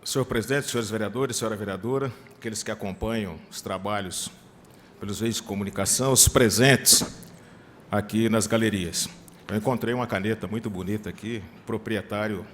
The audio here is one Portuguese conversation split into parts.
Senhor presidente, senhores vereadores, senhora vereadora, aqueles que acompanham os trabalhos pelos veículos de comunicação, os presentes aqui nas galerias. Eu encontrei uma caneta muito bonita aqui, proprietário,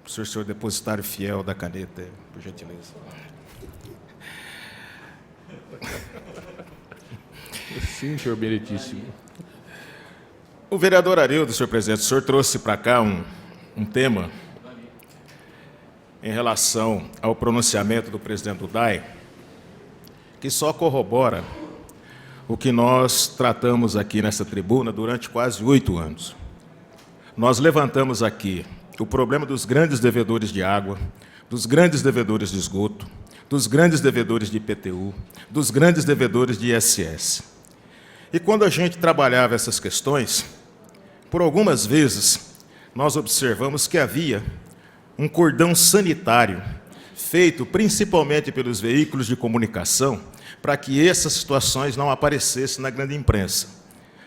senhor depositário fiel da caneta, por gentileza. Sim, senhor meritíssimo. O vereador Arildo, senhor presidente, o senhor trouxe para cá um tema em relação ao pronunciamento do presidente do DAI, que só corrobora o que nós tratamos aqui nessa tribuna durante quase 8 anos. Nós levantamos aqui o problema dos grandes devedores de água, dos grandes devedores de esgoto, dos grandes devedores de IPTU, dos grandes devedores de ISS. E quando a gente trabalhava essas questões, por algumas vezes nós observamos que havia um cordão sanitário feito principalmente pelos veículos de comunicação para que essas situações não aparecessem na grande imprensa.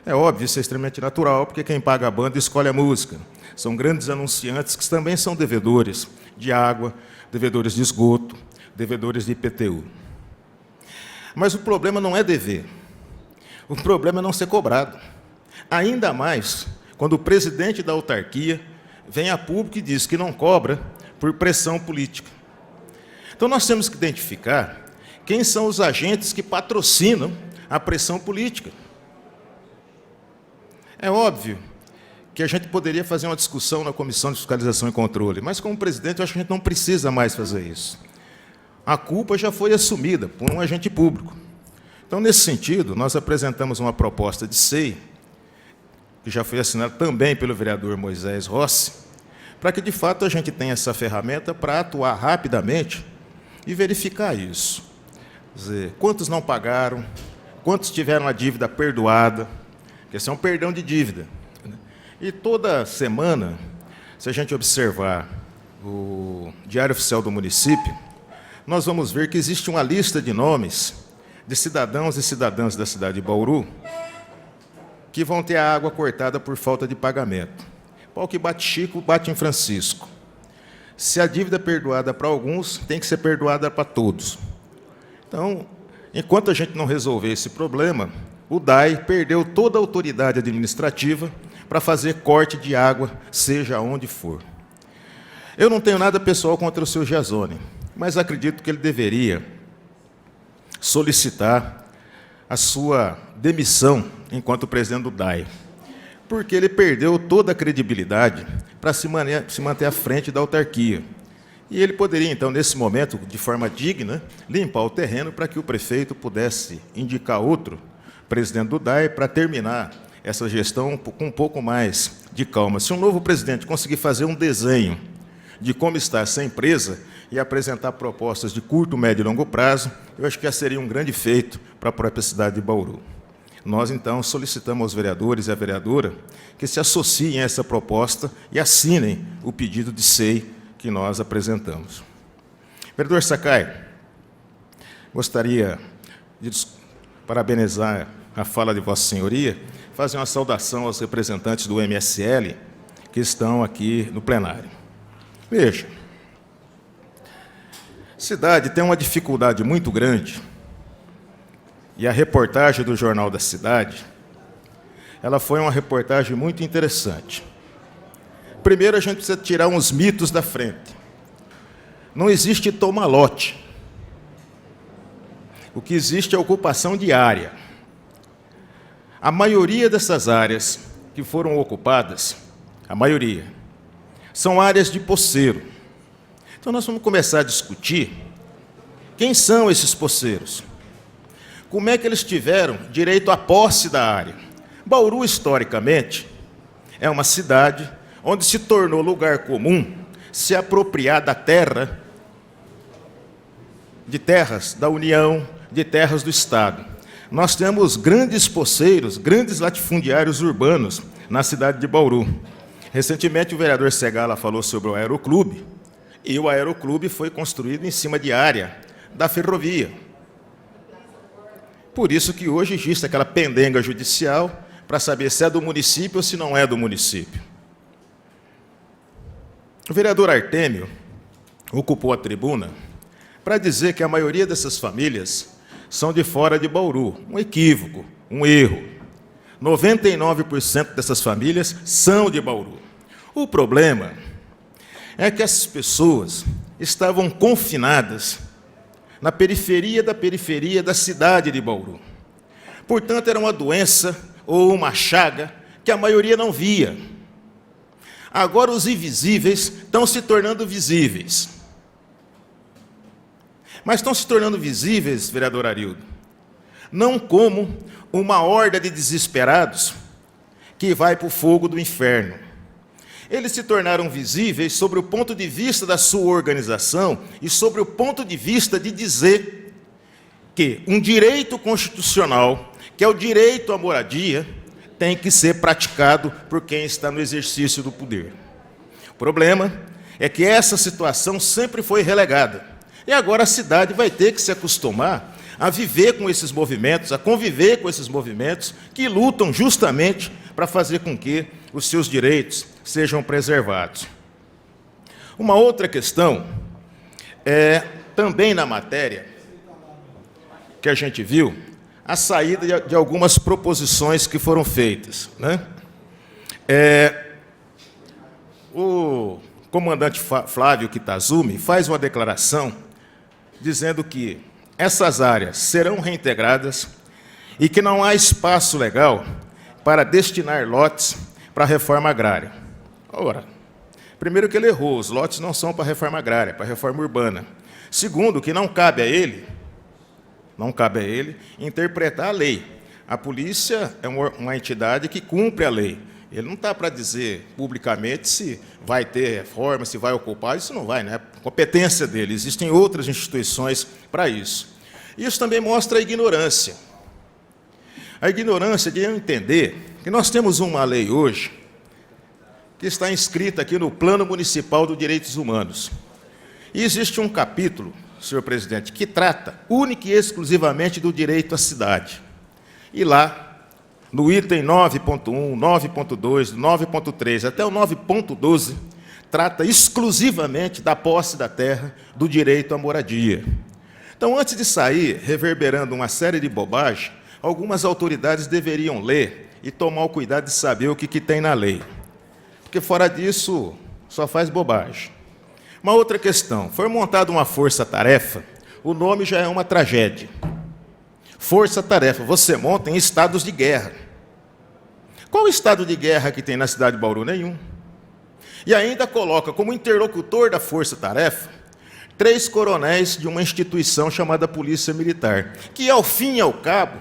É óbvio, isso é extremamente natural, porque quem paga a banda escolhe a música. São grandes anunciantes que também são devedores de água, devedores de esgoto, devedores de IPTU. Mas o problema não é dever. O problema é não ser cobrado. Ainda mais quando o presidente da autarquia vem a público e diz que não cobra por pressão política. Então, nós temos que identificar quem são os agentes que patrocinam a pressão política. É óbvio que a gente poderia fazer uma discussão na Comissão de Fiscalização e Controle, mas, como presidente, eu acho que a gente não precisa mais fazer isso. A culpa já foi assumida por um agente público. Então, nesse sentido, nós apresentamos uma proposta de SEI, que já foi assinada também pelo vereador Moisés Rossi, para que, de fato, a gente tenha essa ferramenta para atuar rapidamente e verificar isso. Quer dizer, quantos não pagaram, quantos tiveram a dívida perdoada, porque esse é um perdão de dívida. E toda semana, se a gente observar o Diário Oficial do Município, nós vamos ver que existe uma lista de nomes de cidadãos e cidadãs da cidade de Bauru que vão ter a água cortada por falta de pagamento. Pau que bate Chico, bate em Francisco. Se a dívida é perdoada para alguns, tem que ser perdoada para todos. Então, enquanto a gente não resolver esse problema, o DAI perdeu toda a autoridade administrativa para fazer corte de água, seja onde for. Eu não tenho nada pessoal contra o seu Giasone, mas acredito que ele deveria solicitar a sua demissão enquanto presidente do DAI, porque ele perdeu toda a credibilidade para se manter à frente da autarquia. E ele poderia, então, nesse momento, de forma digna, limpar o terreno para que o prefeito pudesse indicar outro presidente do DAI para terminar essa gestão com um pouco mais de calma. Se um novo presidente conseguir fazer um desenho de como está essa empresa e apresentar propostas de curto, médio e longo prazo, eu acho que já seria um grande feito para a própria cidade de Bauru. Nós, então, solicitamos aos vereadores e à vereadora que se associem a essa proposta e assinem o pedido de SEI que nós apresentamos. Vereador Sakai, gostaria de parabenizar a fala de Vossa Senhoria, fazer uma saudação aos representantes do MSL que estão aqui no plenário. Veja, a cidade tem uma dificuldade muito grande, e a reportagem do Jornal da Cidade, ela foi uma reportagem muito interessante. Primeiro, a gente precisa tirar uns mitos da frente. Não existe toma-lote. O que existe é ocupação de área. A maioria dessas áreas que foram ocupadas, a maioria, são áreas de poceiro. Então, nós vamos começar a discutir quem são esses poceiros. Como é que eles tiveram direito à posse da área? Bauru, historicamente, é uma cidade onde se tornou lugar comum se apropriar da terra, de terras da União, de terras do Estado. Nós temos grandes poceiros, grandes latifundiários urbanos na cidade de Bauru. Recentemente, o vereador Segala falou sobre o Aeroclube, e o Aeroclube foi construído em cima de área da ferrovia. Por isso que hoje existe aquela pendenga judicial para saber se é do município ou se não é do município. O vereador Artêmio ocupou a tribuna para dizer que a maioria dessas famílias são de fora de Bauru. Um equívoco, um erro. 99% dessas famílias são de Bauru. O problema é que essas pessoas estavam confinadas na periferia da cidade de Bauru. Portanto, era uma doença ou uma chaga que a maioria não via. Agora, os invisíveis estão se tornando visíveis. Mas estão se tornando visíveis, vereador Arildo, não como uma horda de desesperados que vai para o fogo do inferno. Eles se tornaram visíveis sobre o ponto de vista da sua organização e sobre o ponto de vista de dizer que um direito constitucional, que é o direito à moradia, tem que ser praticado por quem está no exercício do poder. O problema é que essa situação sempre foi relegada. E agora a cidade vai ter que se acostumar a viver com esses movimentos, a conviver com esses movimentos que lutam justamente para fazer com que os seus direitos sejam preservados. Uma outra questão é, também na matéria que a gente viu, a saída de algumas proposições que foram feitas, né? O comandante Flávio Kitazumi faz uma declaração dizendo que essas áreas serão reintegradas e que não há espaço legal para destinar lotes para a reforma agrária. Ora, primeiro que ele errou, os lotes não são para a reforma agrária, para a reforma urbana. Segundo, que não cabe a ele interpretar a lei. A polícia é uma entidade que cumpre a lei. Ele não está para dizer publicamente se vai ter reforma, se vai ocupar, isso não vai, né? É competência dele, existem outras instituições para isso. Isso também mostra a ignorância. A ignorância de eu entender que nós temos uma lei hoje que está inscrita aqui no Plano Municipal dos Direitos Humanos. E existe um capítulo, senhor presidente, que trata única e exclusivamente do direito à cidade. E lá, no item 9.1, 9.2, 9.3 até o 9.12, trata exclusivamente da posse da terra, do direito à moradia. Então, antes de sair reverberando uma série de bobagens, algumas autoridades deveriam ler e tomar o cuidado de saber o que tem na lei. Porque, fora disso, só faz bobagem. Uma outra questão, foi montada uma força-tarefa, o nome já é uma tragédia. Força-tarefa, você monta em estados de guerra. Qual estado de guerra que tem na cidade de Bauru? Nenhum. E ainda coloca como interlocutor da força-tarefa 3 coronéis de uma instituição chamada Polícia Militar, que, ao fim e ao cabo,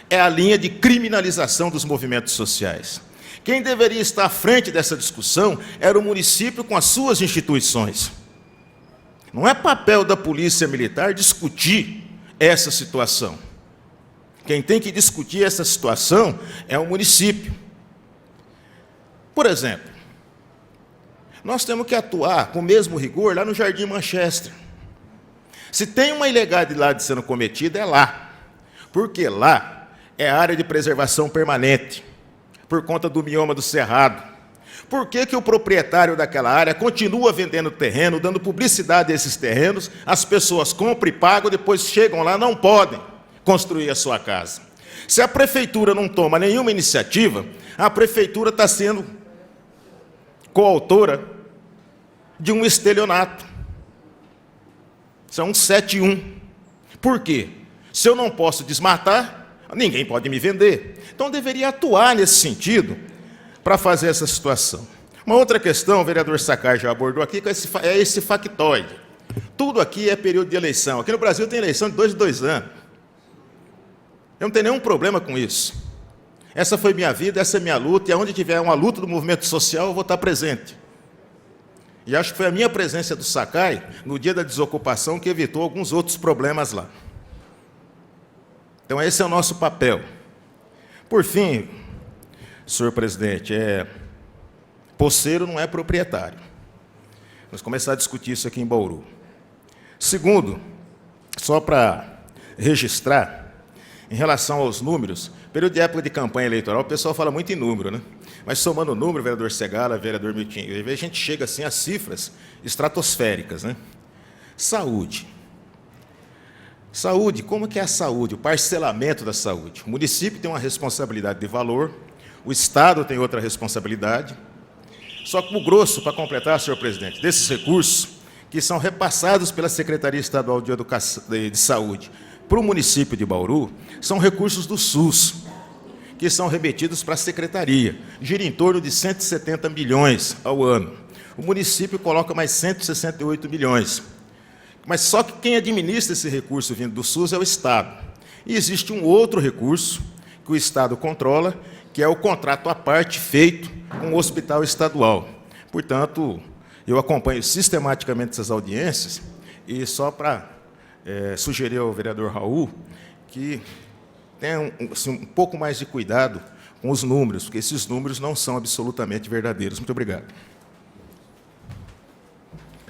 é a linha de criminalização dos movimentos sociais. Quem deveria estar à frente dessa discussão era o município com as suas instituições. Não é papel da Polícia Militar discutir essa situação. Quem tem que discutir essa situação é o município. Por exemplo, nós temos que atuar com o mesmo rigor lá no Jardim Manchester. Se tem uma ilegalidade sendo cometida, é lá. Porque lá é a área de preservação permanente, por conta do mioma do Cerrado. Por que o proprietário daquela área continua vendendo terreno, dando publicidade a esses terrenos, as pessoas compram e pagam, depois chegam lá, não podem construir a sua casa? Se a prefeitura não toma nenhuma iniciativa, a prefeitura está sendo coautora de um estelionato. Isso é um 7-1. Por quê? Se eu não posso desmatar, ninguém pode me vender. Então, deveria atuar nesse sentido para fazer essa situação. Uma outra questão, o vereador Sakai já abordou aqui, é esse factoide. Tudo aqui é período de eleição. Aqui no Brasil tem eleição de 2 em 2 anos. Eu não tenho nenhum problema com isso. Essa foi minha vida, essa é minha luta, e onde tiver uma luta do movimento social, eu vou estar presente. E acho que foi a minha presença do Sakai, no dia da desocupação, que evitou alguns outros problemas lá. Então, esse é o nosso papel. Por fim, senhor presidente, poceiro não é proprietário. Vamos começar a discutir isso aqui em Bauru. Segundo, só para registrar, em relação aos números, período de época de campanha eleitoral, o pessoal fala muito em número, né? Mas somando o número, vereador Segala, vereador Milton, a gente chega assim a cifras estratosféricas, né? Saúde. Saúde, como que é a saúde? O parcelamento da saúde. O município tem uma responsabilidade de valor, o Estado tem outra responsabilidade. Só que o grosso, para completar, senhor presidente, desses recursos que são repassados pela Secretaria Estadual de Saúde para o município de Bauru, são recursos do SUS, que são remetidos para a Secretaria. Gira em torno de 170 milhões ao ano. O município coloca mais 168 milhões. Mas só que quem administra esse recurso vindo do SUS é o Estado. E existe um outro recurso que o Estado controla, que é o contrato à parte feito com o hospital estadual. Portanto, eu acompanho sistematicamente essas audiências e só para sugerir ao vereador Raul que tenha assim, um pouco mais de cuidado com os números, porque esses números não são absolutamente verdadeiros. Muito obrigado.